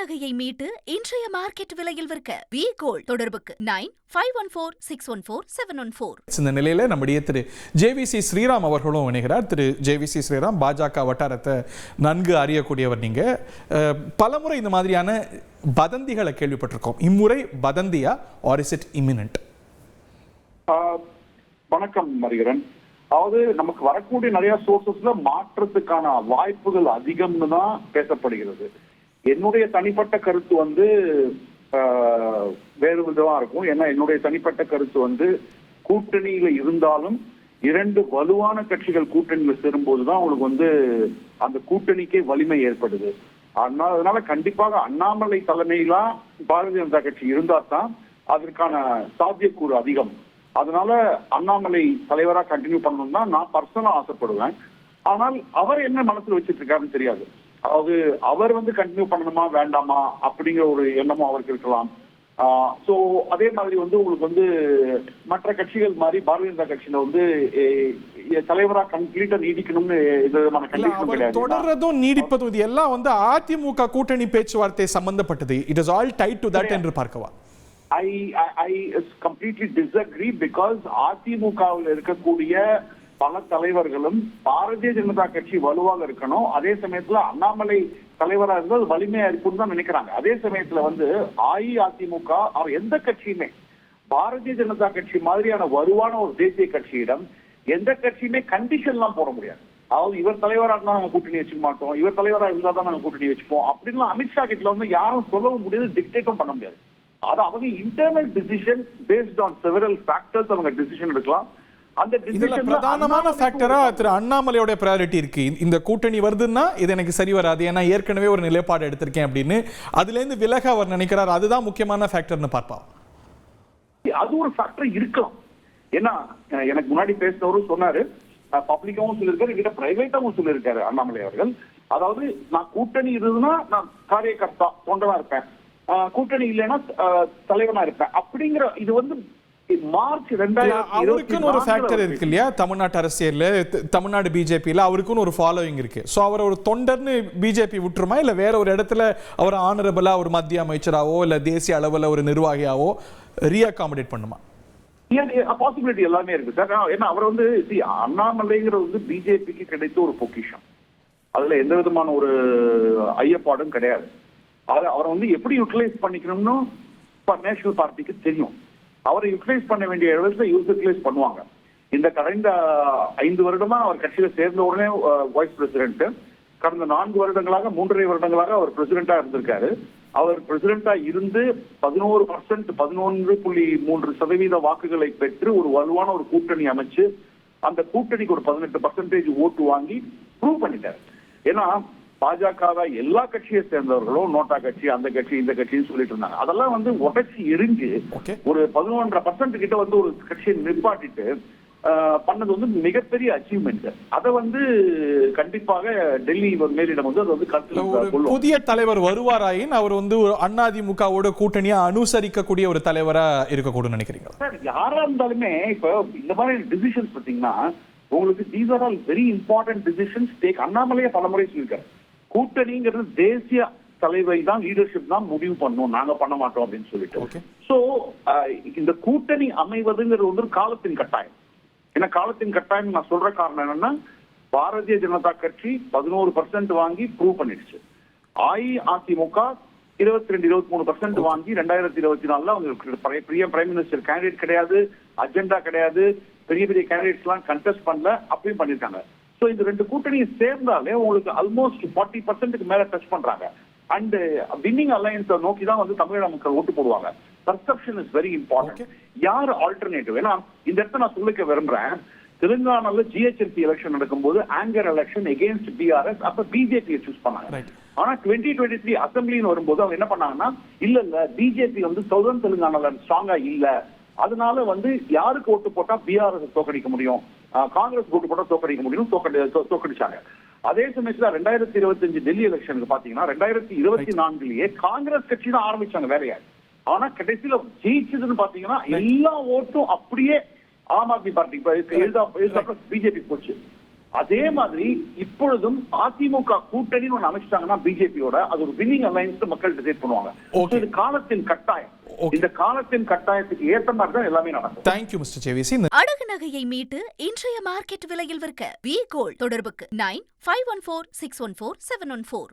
நகையை மீட்டு இன்றைய மார்க்கெட் விலையில் விற்க வி கோல்ட் தொடர்புக்கு 9514614714. இந்த நிலையில நம்முடைய திரு ஜேவிசி ஸ்ரீராம் அவர்களும் இணைகிறார். திரு ஜேவிசி ஸ்ரீராம் பாஜக வட்டாரத்தை நன்கு அறியக்கூடியவர். நீங்க பலமுறை இந்த மாதிரியான வதந்திகளை கேள்விப்பட்டிருக்கோம். இம்முறை வதந்தியா ஆர் இஸ் இட் இமினன்ட்? வணக்கம் மரிகரன். அதாவது நமக்கு வரக்கூடிய நிறைய சோர்சஸ்ல மாற்றத்துக்கான வாய்ப்புகள் அதிகம்னு தான் பேசப்படுகிறது. என்னுடைய தனிப்பட்ட கருத்து வேறு விதமா இருக்கும். ஏன்னா என்னுடைய தனிப்பட்ட கருத்து கூட்டணியில இருந்தாலும் இரண்டு வலுவான கட்சிகள் கூட்டணியில சேரும்போதுதான் உங்களுக்கு அந்த கூட்டணிக்கே வலிமை ஏற்படுது. அதனால கண்டிப்பாக அண்ணாமலை தலைமையில பாரதிய ஜனதா கட்சி இருந்தா தான் அதற்கான சாத்தியக்கூறு அதிகம். அதனால அண்ணாமலை தலைவரா கண்டினியூ பண்ணணும் தான் நான் பர்சனலா ஆசைப்படுவேன். ஆனால் அவர் என்ன மனசுல வச்சிட்டு இருக்காருன்னு தெரியாது. அதாவது அவர் கண்டினியூ பண்ணணுமா வேண்டாமா அப்படிங்கிற ஒரு எண்ணமும் அவருக்கு இருக்கலாம். சோ அதே மாதிரி உங்களுக்கு மற்ற கட்சிகள் மாதிரி பாரதிய ஜனதா கட்சியில தலைவரா கம்ப்ளீட்டா நீடிக்கணும்னு எந்த விதமான கண்டிஷனும் கிடையாது. தொடர்றதும் நீடிப்பதும் இது எல்லாம் அதிமுக கூட்டணி பேச்சுவார்த்தை சம்பந்தப்பட்டது. It is all tied to that என்று பார்க்கவா? I completely disagree because அதிமுகவில் இருக்கக்கூடிய பல தலைவர்களும் பாரதிய ஜனதா கட்சி வலுவாக இருக்கணும். அதே சமயத்துல அண்ணாமலை தலைவராக இருந்தால் வலிமையா இருக்குன்னு தான் நினைக்கிறாங்க. அதே சமயத்துல அஇஅதிமுக அவர் எந்த கட்சியுமே பாரதிய ஜனதா கட்சி மாதிரியான வலுவான ஒரு தேசிய கட்சியிடம் எந்த கட்சியுமே கண்டிஷன் எல்லாம் போட முடியாது. அதாவது இவர் தலைவராக இருந்தா நாங்க கூட்டணி வச்சுக்க மாட்டோம், இவர் தலைவராக இருந்தா தான் நாங்க கூட்டணி வச்சுப்போம் அப்படின்லாம் அமித்ஷா கிட்ட யாரும் சொல்லவும் முடியாது, டிக்டேட்டும் பண்ண முடியாது. அது அவங்க internal decision based on several factors அவங்க டிசிஷன் எடுக்கலாம். அந்த டிசிஷன் பிரதானமான ஃபேக்டரா திரு அண்ணாமலையோட பிரையாரிட்டி இருக்கு. இந்த கூட்டணி வருதுன்னா இது எனக்கு சரி வராது, ஏன்னா ஏற்கனவே ஒரு நிலைப்பாடு எடுத்திருக்கேன் அப்படின்னு அதுல இருந்து விலக அவர் நினைக்கிறார். அதுதான் முக்கியமான ஃபேக்டர்னு பார்ப்பா. அது ஒரு ஃபேக்டர் இருக்கலாம். ஏன்னா எனக்கு முன்னாடி பேசினவரும் சொன்னாரு, பப்ளிக்காவும் சொல்லியிருக்காரு, என்கிட்ட பிரைவேட்டாவும் சொல்லியிருக்காரு அண்ணாமலை அவர்கள். அதாவது நான் கூட்டணி இருந்ததுன்னா நான் காரியகர்த்தா தொண்டனா இருப்பேன், கூட்டணி இல்லைன்னா தலைவனா இருப்பேன் அப்படிங்கிற இது மார்ச் 2024 ஒரு ஃபேக்டர் இருக்கு இல்லையா? தமிழ்நாட்டு அரசியல்ல தமிழ்நாடு பிஜேபியில அவருக்குன்னு ஒரு ஃபாலோவிங் இருக்கு. சோ அவர் ஒரு தொண்டர்னு பிஜேபி விட்டுருமா, இல்ல வேற ஒரு இடத்துல அவர் ஆனரபிளா ஒரு மத்திய அமைச்சராவோ இல்ல தேசிய அளவுல ஒரு நிர்வாகியாவோ ரீஅகாமடேட் பண்ணுமா? பாசிபிலிட்டி எல்லாமே இருக்கு சார். ஏன்னா அவர் அண்ணாமலைங்கிற பிஜேபிக்கு கிடைத்த ஒரு பொக்கிஷம், அதுல எந்த விதமான ஒரு ஐயப்பாடும் கிடையாது. அவரை எப்படி யூட்டிலைஸ் பண்ணிக்கணும்னு நேஷனல் பார்ட்டிக்கு தெரியும். அவரை யூட்டிலைஸ் பண்ண வேண்டிய இடத்துல யூட்டிலைஸ் பண்ணுவாங்க. இந்த கடந்த 5 வருடமா அவர் கட்சியில சேர்ந்த உடனே வைஸ் பிரசிடென்ட், கடந்த 4 வருடங்களாக 3.5 வருடங்களாக அவர் பிரசிடென்டா இருந்திருக்காரு. அவர் பிரசிடென்டா இருந்து 11%, 11.3% வாக்குகளை பெற்று ஒரு வலுவான ஒரு கூட்டணி அமைச்சு அந்த கூட்டணிக்கு ஒரு 18% ஓட்டு வாங்கி ப்ரூவ் பண்ணிட்டாரு. ஏன்னா பாஜக எல்லா கட்சியை சேர்ந்தவர்களும் நோட்டா கட்சி அந்த கட்சி இந்த கட்சின்னு சொல்லிட்டு இருந்தாங்க. அதெல்லாம் உடைச்சி எரிஞ்சு ஒரு 11% கிட்ட ஒரு கட்சியை நிப்பாட்டிட்டு பண்ணது மிகப்பெரிய அச்சீவ்மெண்ட். அதை கண்டிப்பாக டெல்லி மேலிடம் புதிய தலைவர் வருவாராயின் அவர் அதிமுகவோட கூட்டணியா அனுசரிக்கக்கூடிய ஒரு தலைவரா இருக்கக்கூடும் நினைக்கிறீங்க சார்? யாரா இருந்தாலுமே இப்ப இந்த மாதிரி டிசிஷன்ஸ் பாத்தீங்கன்னா உங்களுக்கு these are all very important decisions take. அண்ணாமலையே பலமுறை சொல்லியிருக்காரு, கூட்டணிங்கிறது தேசிய தலைவை தான் லீடர்ஷிப் தான் முடிவு பண்ணும், நாங்க பண்ண மாட்டோம் அப்படின்னு சொல்லிட்டு. சோ இந்த கூட்டணி அமைவதுங்கிறது ஒரு காலத்தின் கட்டாயம். ஏன்னா காலத்தின் கட்டாயம் நான் சொல்ற காரணம் என்னன்னா, பாரதிய ஜனதா கட்சி 11% வாங்கி ப்ரூவ் பண்ணிடுச்சு. அஇஅதிமுக 22-23% வாங்கி 2024 அவங்களுக்கு பிரைம் மினிஸ்டர் கேண்டிடேட் கிடையாது, அஜெண்டா கிடையாது, பெரிய பெரிய கேண்டிடேட்ஸ் எல்லாம் கண்டெஸ்ட் பண்ணல, அப்படியும் பண்ணிருக்காங்க. சோ இந்த ரெண்டு கூட்டணியை சேர்ந்தாலே உங்களுக்கு ஆல்மோஸ்ட் 40% மேல டச் பண்றாங்க. அண்ட் வின்னிங் அலையன்ஸ் நோக்கி தான் தமிழக மக்கள் ஓட்டு போடுவாங்க. Perception is very important. யார் ஆல்டர்னேட்டிவ்? ஏன்னா இந்த இடத்த நான் சொல்லிக்க விரும்புறேன், தெலுங்கானால ஜிஹெச்எம்பி எலெக்ஷன் நடக்கும்போது ஆங்கர் எலெக்ஷன் எகெயின்ஸ்ட் பிஆர்எஸ், அப்ப பிஜேபியை சூஸ் பண்ணாங்க. ஆனா 2023 அசம்பிளின்னு வரும்போது அவங்க என்ன பண்ணாங்கன்னா, இல்ல பிஜேபி சவுதர்ன் தெலுங்கானால ஸ்ட்ராங்கா இல்ல, அதனால யாருக்கு ஓட்டு போட்டா பிஆர்எஸ் தோக்கடிக்க முடியும், காங்கிரஸ் ஓட்டு போட்டா தோக்கடிக்க முடியும், தோக்கடிச்சாங்க. அதே சமயத்துல 2025 டெல்லி எலெக்ஷனுக்கு பாத்தீங்கன்னா 2024லயே காங்கிரஸ் கட்சி தான் ஆரம்பிச்சாங்க வேலையா. ஆனா கடைசியில ஜெயிச்சதுன்னு பாத்தீங்கன்னா எல்லா ஓட்டும் அப்படியே ஆம் ஆத்மி பார்ட்டி பிஜேபி போச்சு. அதே மாதிரி இப்பொழுதும் அதிமுக கூட்டணி ஒண்ணு அமைச்சிட்டாங்கன்னா பிஜேபியோட அது ஒரு வின்னிங் அலைன்ஸ் மக்கள் டிசைட் பண்ணுவாங்க. இது காலத்தின் கட்டாயம். இந்த காலத்தின் கட்டாயத்துக்கு ஏற்ற மாதிரி தான் எல்லாமே நடக்கும். Thank you mister JVC. அடகு நகையை மீட்டு இன்றைய மார்க்கெட் விலையில் விற்க வி கோல்ட். தொடர்புக்கு 9514614714.